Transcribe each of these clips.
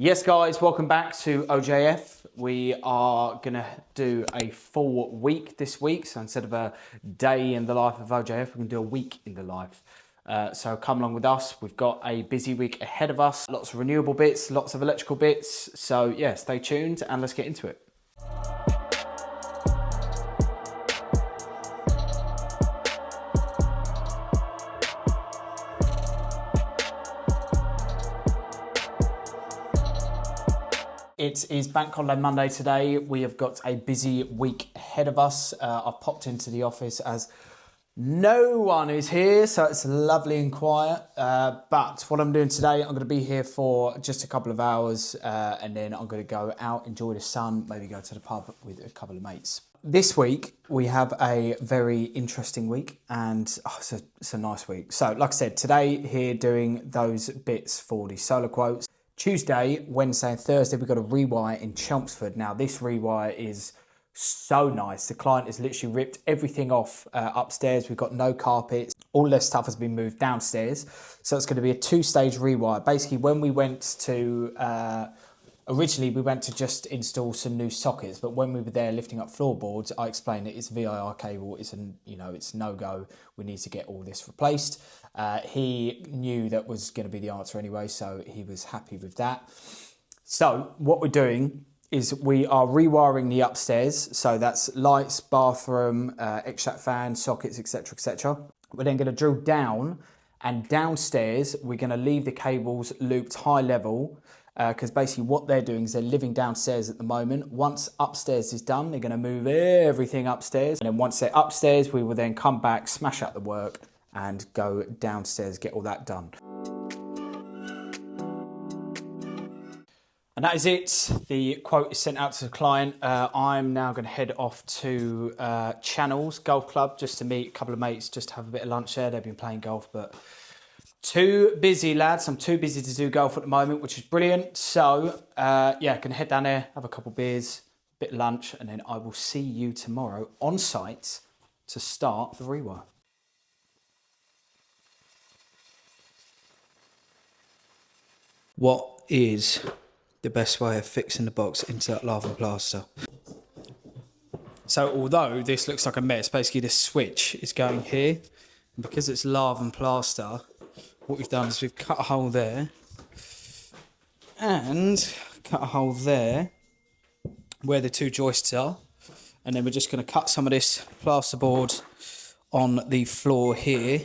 Yes guys, welcome back to OJF. We are gonna do a full week this week. So instead of a day in the life of OJF, we're gonna do a week in the life. So come along with us. We've got a busy week ahead of us. Lots of renewable bits, lots of electrical bits. So yeah, stay tuned and let's get into it. It is Bank Holiday Monday today. We have got a busy week ahead of us. I've popped into the office as no one is here, so it's lovely and quiet. But what I'm doing today, I'm going to be here for just a couple of hours and then I'm going to go out, enjoy the sun, maybe go to the pub with a couple of mates. This week, we have a very interesting week and it's a nice week. So like I said, today here doing those bits for the solar quotes. Tuesday, Wednesday and Thursday, we've got a rewire in Chelmsford. Now this rewire is so nice. The client has literally ripped everything off upstairs. We've got no carpets. All their stuff has been moved downstairs. So it's going to be a two-stage rewire. Basically, when we went to, originally we went to just install some new sockets, but when we were there lifting up floorboards, I explained that it's VIR cable, it's no-go. We need to get all this replaced. He knew that was going to be the answer anyway, so he was happy with that. So what we're doing is we are rewiring the upstairs. So that's lights, bathroom, extract fan, sockets, etc., etc. We're then going to drill down, and downstairs we're going to leave the cables looped high level, because basically what they're doing is they're living downstairs at the moment. Once upstairs is done, they're going to move everything upstairs. And then once they're upstairs, we will then come back, smash out the work and go downstairs, get all that done. And that is it. The quote is sent out to the client. I'm now going to head off to Channels Golf Club just to meet a couple of mates, just to have a bit of lunch there. They've been playing golf, but too busy, lads. I'm too busy to do golf at the moment, which is brilliant. So, yeah, can head down there, have a couple of beers, bit of lunch, and then I will see you tomorrow on site to start the rewire. What is the best way of fixing the box into that lava plaster? So although this looks like a mess, basically the switch is going here. And because it's lava and plaster, what we've done is we've cut a hole there and cut a hole there where the two joists are. And then we're just going to cut some of this plasterboard on the floor here.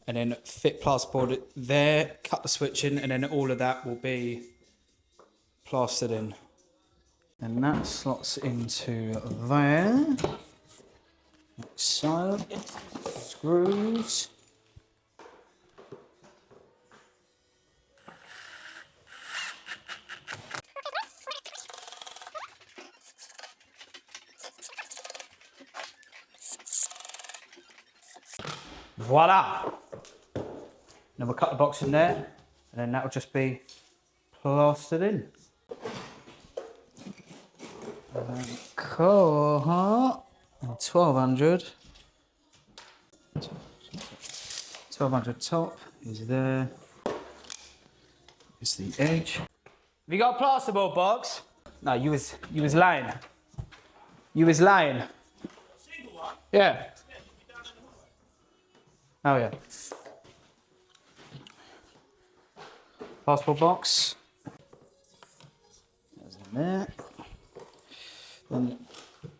And then fit plasterboard there, cut the switch in, and then all of that will be plastered in. And that slots into there. Like so. Screws. Voila! Then we'll cut the box in there, and then that will just be plastered in. Cool. 1200. 1200 top is there. Is the edge. Have you got a plasterboard box? No, you was lying. You was lying. Single one? Yeah. Oh yeah. Passport box. There's in there. Then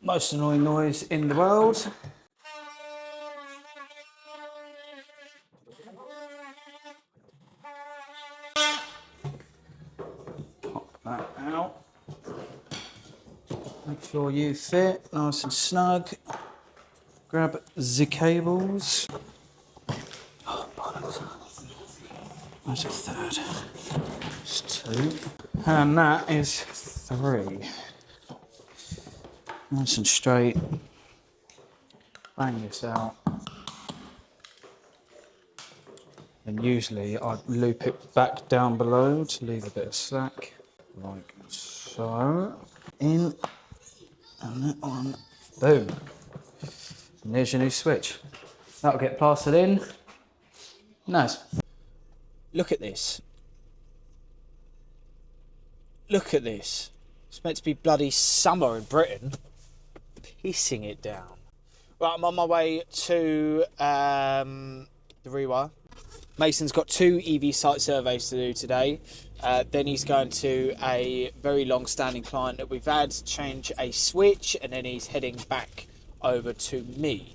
most annoying noise in the world. Pop that out. Make sure you fit nice and snug. Grab the cables. That's a third. That's two. And that is three. Nice and straight. Bang this out. And usually I'd loop it back down below to leave a bit of slack. Like so. In. And that one. Boom. And there's your new switch. That'll get plastered in. Nice. Look at this. Look at this. It's meant to be bloody summer in Britain. Pissing it down. Right, I'm on my way to the Rewire. Mason's got 2 EV site surveys to do today. Then he's going to a very long-standing client that we've had to change a switch, and then he's heading back over to me.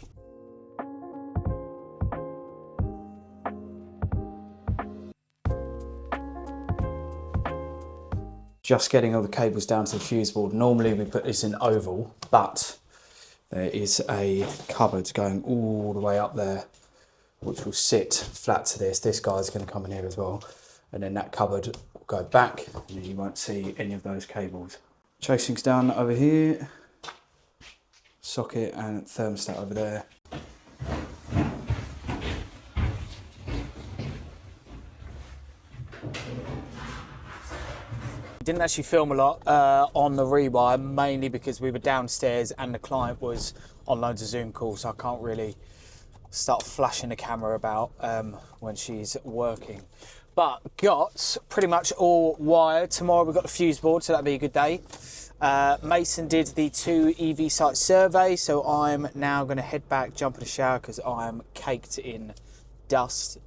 Just getting all the cables down to the fuse board. Normally we put this in oval, but there is a cupboard going all the way up there, which will sit flat to this. This guy's going to come in here as well. And then that cupboard will go back, and then you won't see any of those cables. Chasing's down over here. Socket and thermostat over there. Didn't actually film a lot on the Rewire, mainly because we were downstairs and the client was on loads of Zoom calls, so I can't really start flashing the camera about when she's working. But got pretty much all wired. Tomorrow we've got the fuse board, so that'll be a good day. Mason did the 2 EV site survey, so I'm now going to head back, jump in the shower because I'm caked in dust.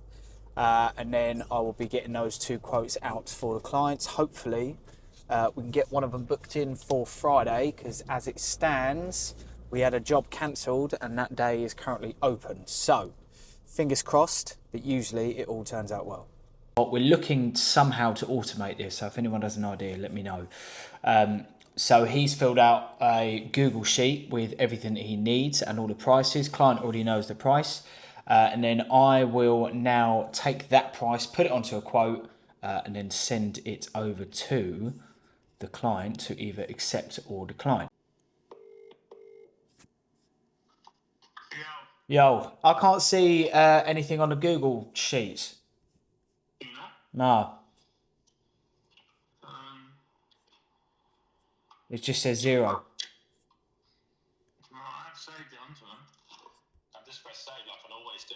And then I will be getting those 2 quotes out for the clients. Hopefully we can get one of them booked in for Friday, because as it stands, we had a job cancelled and that day is currently open. So fingers crossed, but usually it all turns out well. We're looking somehow to automate this, so if anyone has an idea, let me know. So he's filled out a Google sheet with everything that he needs and all the prices. Client already knows the price. And then I will now take that price, put it onto a quote, and then send it over to the client to either accept or decline. Yo, I can't see anything on the Google sheets. No. It just says 0. Well, I've saved it onto them. I've just pressed save like I always do.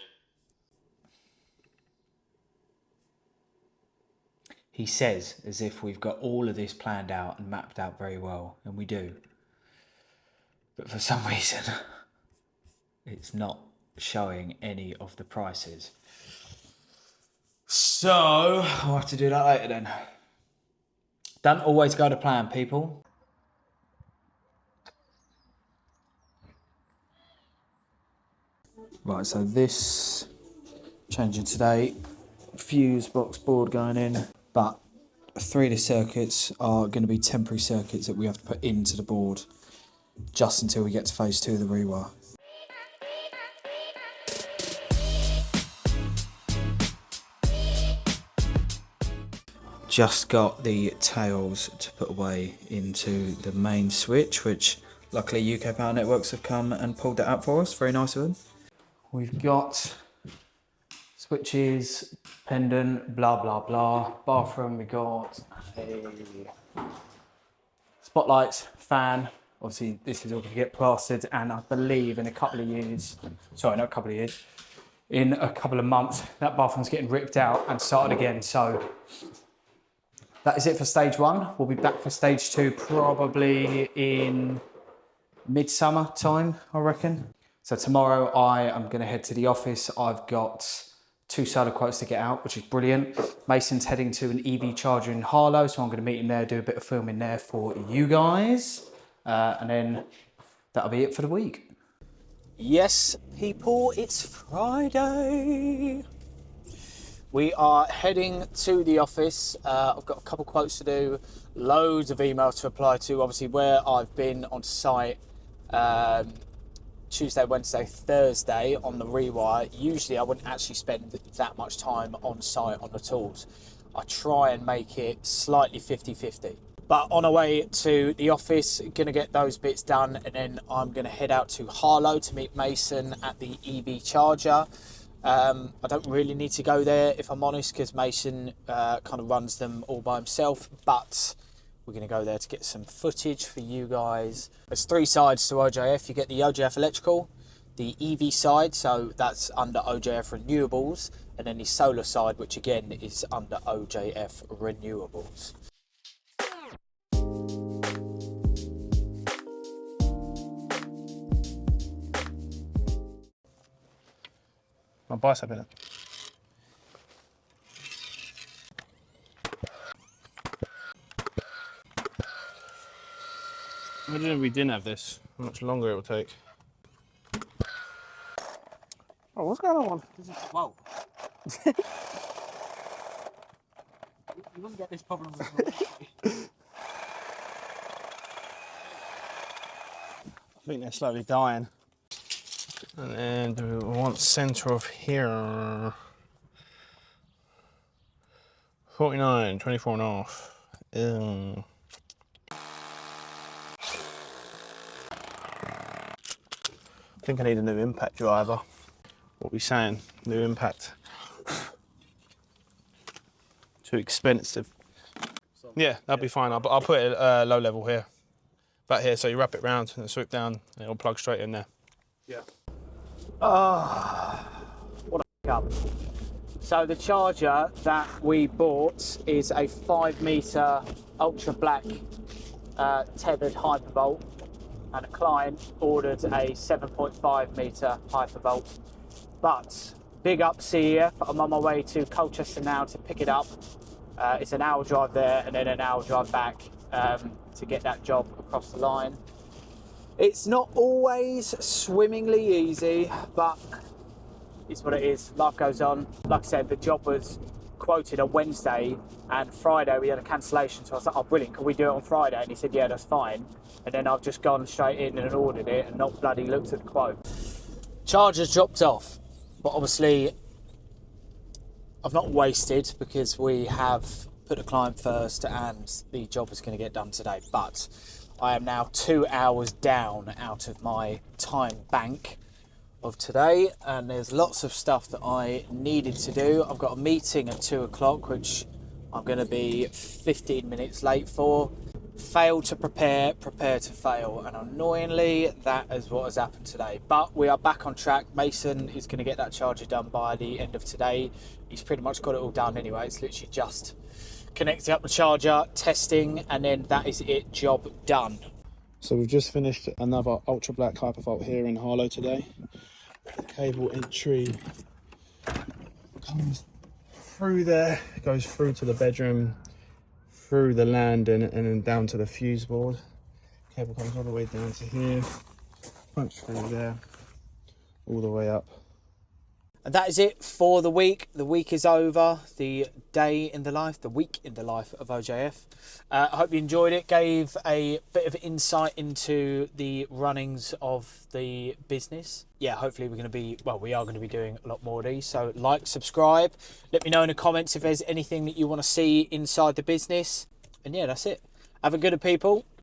He says as if we've got all of this planned out and mapped out very well, and we do. But for some reason, it's not showing any of the prices. So I'll have to do that later then. Don't always go to plan, people. Right, so this changing today, fuse box board going in, but 3 of the circuits are going to be temporary circuits that we have to put into the board just until we get to phase 2 of the Rewire. Just got the tails to put away into the main switch, which luckily UK Power Networks have come and pulled that out for us. Very nice of them. We've got switches, pendant, blah, blah, blah. Bathroom, we got a spotlights, fan. Obviously, this is all going to get plastered, and I believe in a couple of years, sorry, not a couple of years, in a couple of months, that bathroom's getting ripped out and started again. So that is it for stage 1. We'll be back for stage 2 probably in midsummer time, I reckon. So tomorrow I am going to head to the office. I've got 2 solar quotes to get out, which is brilliant. Mason's heading to an EV charger in Harlow, so I'm going to meet him there, do a bit of filming there for you guys. And then that'll be it for the week. Yes, people, it's Friday. We are heading to the office. I've got a couple quotes to do, loads of emails to reply to. Obviously, where I've been on site Tuesday, Wednesday, Thursday on the Rewire, usually I wouldn't actually spend that much time on site on the tools. I try and make it slightly 50-50. But on our way to the office, gonna get those bits done, and then I'm gonna head out to Harlow to meet Mason at the EV charger. I don't really need to go there, if I'm honest, because Mason kind of runs them all by himself, but we're going to go there to get some footage for you guys. There's 3 sides to OJF. You get the OJF Electrical, the EV side, so that's under OJF Renewables, and then the solar side, which again is under OJF Renewables. My bicep in it. Imagine if we didn't have this, how much longer it would take. Oh, what's going on? Whoa. You wouldn't get this problem with I think they're slowly dying. And then do we want center of here? 49, 24 and a half. I think I need a new impact driver. What are we saying? New impact. Too expensive. Yeah, that'll be fine. I'll put it at low level here. Back here, so you wrap it round and swoop down and it'll plug straight in there. Yeah. What a cup. So the charger that we bought is a 5 metre ultra black tethered hypervolt, and a client ordered a 7.5 metre hypervolt. But big up CEF, I'm on my way to Colchester now to pick it up. It's an hour drive there and then an hour drive back to get that job across the line. It's not always swimmingly easy, but it's what it is. Life goes on. Like I said, the job was quoted on Wednesday, and Friday we had a cancellation, so I was like, oh brilliant, can we do it on Friday? And he said, yeah, that's fine. And then I've just gone straight in and ordered it and not bloody looked at the quote. Charger's dropped off, but obviously I've not wasted because we have put the client first and the job is going to get done today. But I am now 2 hours down out of my time bank of today, and there's lots of stuff that I needed to do. I've got a meeting at 2 o'clock, which I'm going to be 15 minutes late for. Fail to prepare, prepare to fail, and annoyingly that is what has happened today. But we are back on track. Mason is going to get that charger done by the end of today. He's pretty much got it all done anyway. It's literally just connecting up the charger, testing, and then that is it, job done. So we've just finished another ultra black hypervolt here in Harlow today. The cable entry comes through there, goes through to the bedroom, through the landing, and then down to the fuse board. Cable comes all the way down to here, punch through there, all the way up. And that is it for the week. The week is over. The day in the life, the week in the life of OJF. I hope you enjoyed it. Gave a bit of insight into the runnings of the business. Yeah, hopefully we are going to be doing a lot more of these. So like, subscribe. Let me know in the comments if there's anything that you want to see inside the business. And yeah, that's it. Have a good one, people.